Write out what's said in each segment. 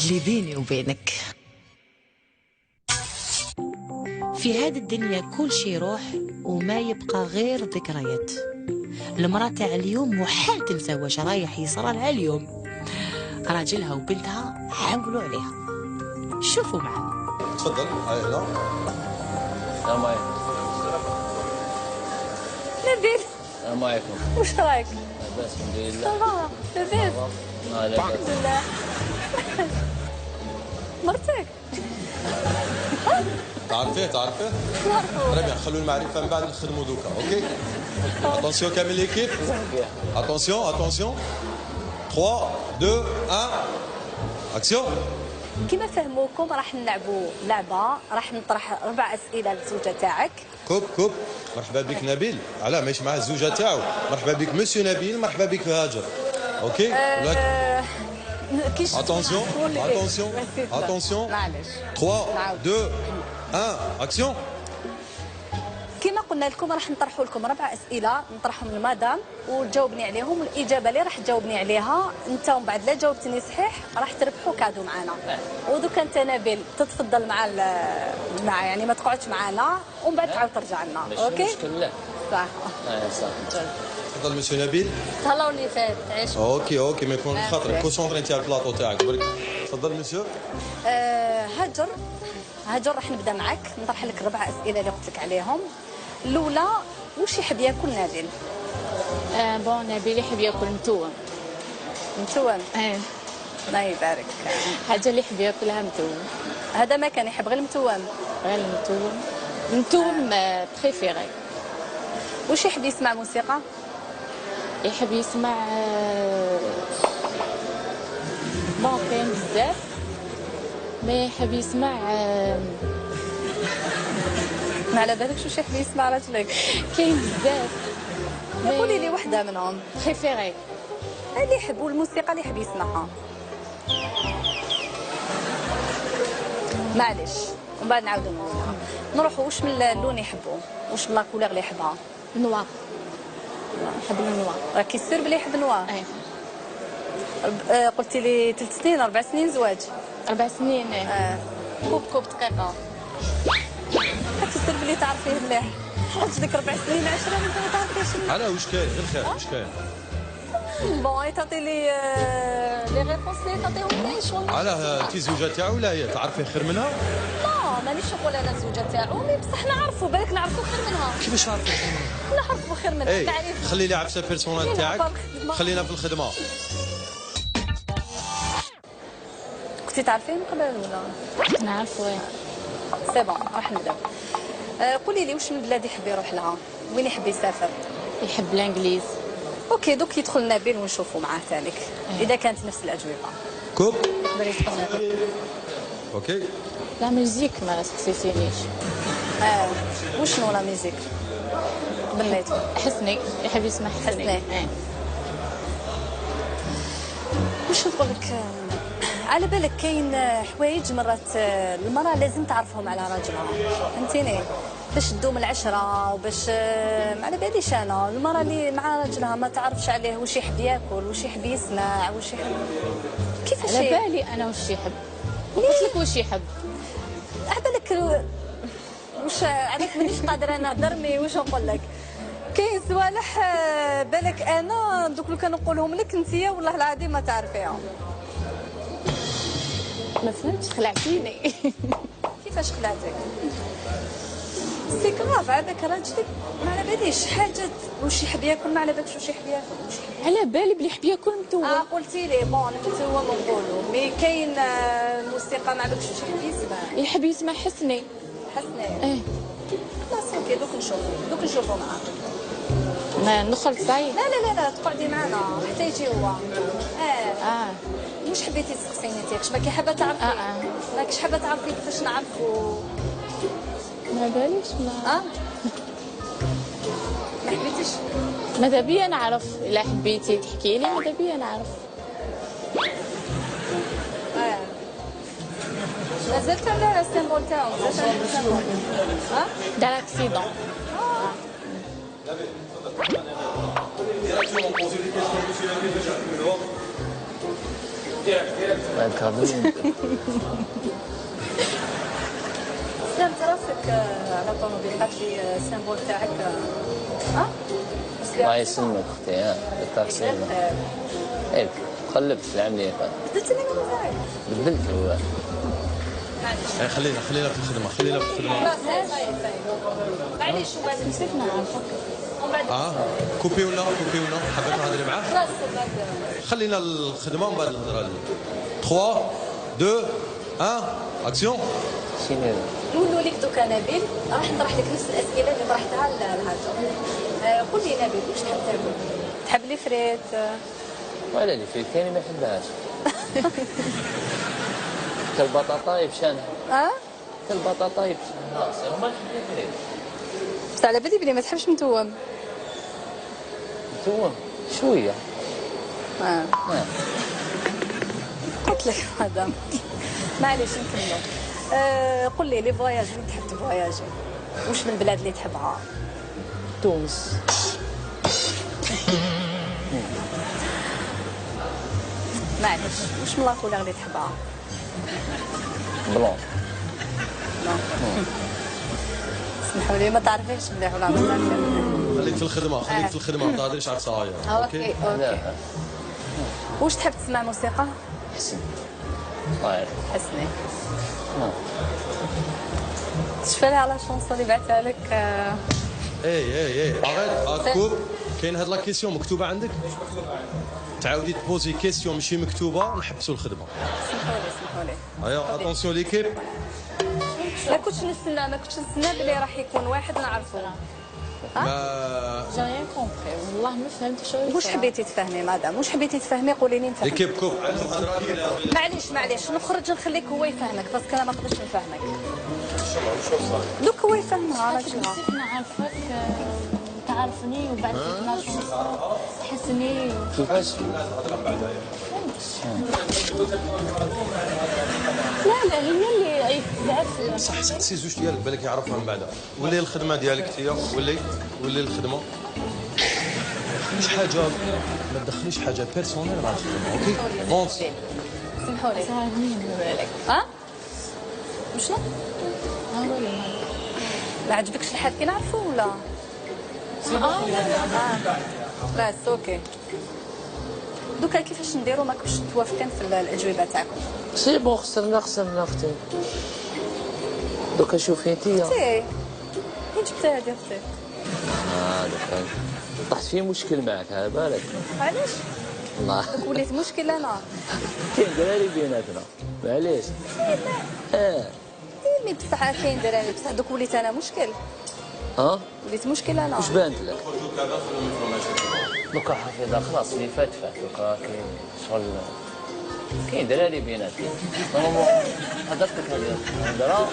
اللي بيني وبينك. في هذه الدنيا كل شيء يروح وما يبقى غير ذكريات. المرأة تاع اليوم محال تنسى رايح يصرى لها اليوم. راجلها وبنتها حاولوا عليها. شوفوا معنا. تفضل. لا السلام عليكم. نبيل السلام عليكم. واش رايك؟ لاباس الحمد لله. صافا لاباس؟ لاباس الحمد لله. مرتك تعرفيه نعرفو. تري بيان. خلوا المعرفه من بعد نخدموا دوكا. اوكي اتونسيون كامل ليكيب. اتونسيون 3 2 1 اكسيون. كما فهموكم راح نلعبوا لعبه، راح نطرح 4 اسئله للزوجه تاعك. كوب. مرحبا بك نبيل. علاه ماشي مع الزوجه تاعو. مرحبا بك مسيو نبيل. مرحبا بك هاجر. اوكي اتونسيون معليش 3 2 1 اكسيون. كما قلنا لكم راح نطرحوا لكم 4 اسئله نطرحهم للمدام وتجاوبني عليهم، والاجابه اللي راح تجاوبني عليها انت ومن بعد لا جاوبتني صحيح راح تربحوا كادو معنا. ودوك انت نبيل تتفضل مع يعني ما تقعدش معنا ومن بعد تعاود ترجع لنا. اوكي ماشي مشكل. لا صح صح. تفضل مسيو نبيل. تهلاو اللي فات تعيش. اوكي ما يكون خاطرك كونسونطري انت على البلاطو تاعك برك. تفضل مسيو. هاجر راح نبدا معك نطرح لك 4 اسئله اللي قلت لك عليهم. الاولى واش يحب ياكل نبيل؟ بون نبيل يحب ياكل متوم. الله يبارك. حاجه اللي يحب ياكلها متوم. هذا ما كان يحب غير المتوم. غير المتوم بريفيري. واش يحب يسمع موسيقى؟ يحب يسمع بون كاين بزاف ما يحب يسمع ما على بالكش واش يحب يسمع راجلك؟ كاين بزاف. قولي لي وحده منهم. بريفيري اللي يحب الموسيقى اللي يحب يسمعها. معليش ومن بعد نعاودوا نروحوا. واش من اللون يحبوا؟ واش من لاكولير اللي يحبها؟ نوار. نحب النوار. راكي سير بلي يحب النوار؟ قلتي لي 3 سنين 4 سنين زواج. 4 سنين. كوب دقيقه. راكي سير بلي تعرفيه مليح. حاج ديك 4 سنين 10 ما تعرفيش. علاه واش كاين غير خير واش كاين. بون تعطي لي ريبونس اللي تعطيهم لي شغل. علاه انت زوجه تاعو ولا هي تعرفي خير منها؟ لا مانيش نقول انا زوجه تاعو مي بصح نعرفوا بالك نعرفوا خير منها. كيفاش عارفه؟ نعرفوا خير منها. تعريف. خلي لي عفسه بيرسونال تاعك. خلينا في الخدمه. كنتي تعرفيه من قبل ولا؟ نعرفو. سي بون راح نبدا. قولي لي واش من بلاد يحب يروح لها؟ وين يحب يسافر؟ يحب الانجليز. اوكي دوك يدخل نبيل ونشوفوا معاه ثاني اذا كانت نفس الاجوبه. كوب. اوكي اوكي. لا ميوزيك ما سقسيتينيش. وشنو لا ميوزيك؟ بنيتو. حسني يحب يسمع حسني. واش نقول لك؟ على بالك كاين حوايج مرات المراه لازم تعرفهم على راجلها فهمتيني باش تدوم العشره وباش ما على باليش انا المراه اللي مع راجلها ما تعرفش عليه واش يحب ياكل واش يحب يسمع واش يحب كيفاش. على بالي انا واش يحب. قلت لك واش يحب. على بالك واش عليك مانيش قادره نهضر مي واش نقول لك كاين صوالح بالك انا دوك لو كان نقولهم لك انتيا والله العظيم ما تعرفيهم. ما فهمتش خلعتيني. كيفاش خلعتك؟ سي كراف هذاك راجلك ما على باليش حاجه واش يحب ياكل ما على بالكش واش يحب ياكل. على بالي بلي يحب ياكل متوم. قلتي لي بون متوم نقولوا مي كاين الموسيقى ما على بالكش واش يحب يسمع. يحب يسمع حسني. خلاص اوكي دوك نشوفوا معاه. ندخل صاي. لا تقعدي معنا حتى يجي هو. واش حبيتي تسقسيني انت باكي حابه تعرفي؟ ماكش حابه تعرفي كيفاش نعرفوا؟ ما باليش ما حبيتيش؟ ماذا بيا نعرف. الا حبيتي تحكي لي ماذا بيا نعرف. مازلت على السيمبول تاعو دار اكسيدون. بعد كاظمين. سلام ترافيك على طوموبيل قالت لي السيمبول تاعك ها؟ الله يسلمك اختي، ها التاكسي. هيك قلبت في العمليه كان بدلتني من زايد. بدلت هو. خلينا في الخدمه، خلينا في الخدمه. معليش وبعد نسيتنا عارفك. كوبي ولا حبيت نهضري معاه. خلاص خلينا الخدمه ومن بعد الهضره لي. 3 2 1 اكسيون. شنو هذا؟ نقولوا لك دوكا نبيل راح نطرح لك نفس الاسئله اللي طرحتها لهاجر. قول لي نبيل واش تحب تاكل؟ تحب لي فريت؟ ولا اللي في كاين ما يحبهاش. كالبطاطاي بشانها. كالبطاطاي بشانها. هما الحبيبين. بس على بالي بلي ما تحبش متوم. متوم شويه. قلت لك مدام. معليش نكملوا. قول لي فواياج وين تحب تفواياجي؟ واش من البلاد اللي تحبها؟ تونس. معليش واش من لا كولور اللي تحبها؟ بلون. اسمحوا لي ما تعرفيش مليح ولا ما خليك في الخدمه، خليك في الخدمه، ما تهضريش على الصاير. اوكي لا واش تحب تسمع موسيقى؟ حسن. الله يعرف. حسني. تشفى لها على الشونسون اللي بعثها لك. اي اريت كوب. كاين هاد لا كيسيون مكتوبه عندك؟ تعاودي تبوزي كيسيون ماشي مكتوبه نحبسوا الخدمه. سمحوا لي. ايوا اتونسيون ليكيب. ما كنتش نستنى بلي راح يكون واحد نعرفه. ما جا ريان كومبري والله ما فهمت شو. واش حبيتي تفهمي مدام؟ واش حبيتي تفهمي قولي لي نفهم. ليكيب كوب عندهم هضره كاينه. معليش نخرج نخليك هو يفهمك باسكو انا ما نقدرش نفهمك. دوك هو يفهمها على جهه. نسيتنا عارفك تعرفني وبعد فتنا شونسون تحسني. كيفاش؟ لا هي اللي تعرف. صح سي زوج ديالك بالك يعرفها من بعدها. ولي الخدمه ديالك انت ولي الخدمه. مش حاجه ما تدخليش حاجه بيرسونيل مع الخدمه. اوكي اونس. سمحوا لي. ساعدني بالك. شنو؟ ما عجبكش الحال كي نعرفو ولا؟ خلاص اوكي. دوكا كيفاش نديرو ماكوش توافقين في الاجوبه تاعكم؟ سي بون خسرنا اختي. دوكا شوفي انت. اختي فين جبتيها هادي اختي؟ دوكا طحت في مشكل معك على بالك. علاش؟ الله دوك وليت مشكل انا. كاين دراري بيناتنا معليش. مي بصح كاين دراري بصح دوك وليت انا مشكل. وليت مشكل انا. واش بانت لك؟ دوكا حفيظه خلاص اللي فات دوكا كاين شغل كاين دراري بيناتنا. نورمالمون هضرتك هذه الهضره.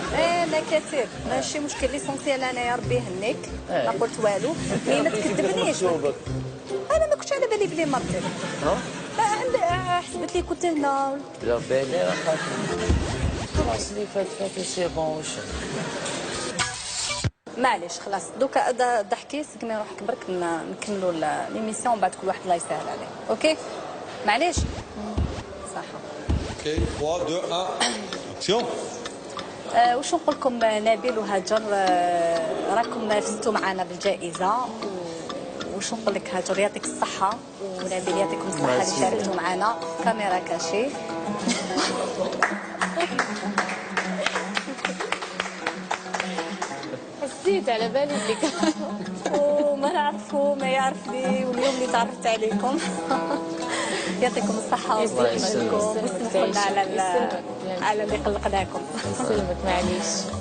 لا كثير ماشي مشكل ليسونسيال انا يا ربي يهنيك ما قلت والو مي ما تكذبنيش. انا ما كنتش على بالي بلي مرتي. حسبت لي كنت هنا. لا بالي راه خلاص اللي فات سي بون واش. معليش خلاص دوكا ضحكي سكني روحك برك نكملوا ليميسيون بعد كل واحد الله يسهل عليه. اوكي معليش صح. اوكي 3 2 1 اكسيون. واش نقول لكم نبيل وهاجر راكم فزتوا معنا بالجائزه. واش نقول لك هاجر يعطيك الصحه ونبيل يعطيكم الصحه اللي شاركتوا معنا. كاميرا كاشي. حسيت على بالي بك. وما نعرفه ما يعرفني واليوم اللي تعرفت عليكم. يعطيكم الصحة ويسلمكم ويسمحوا لنا على اللي قلقناكم. يسلمك معليش.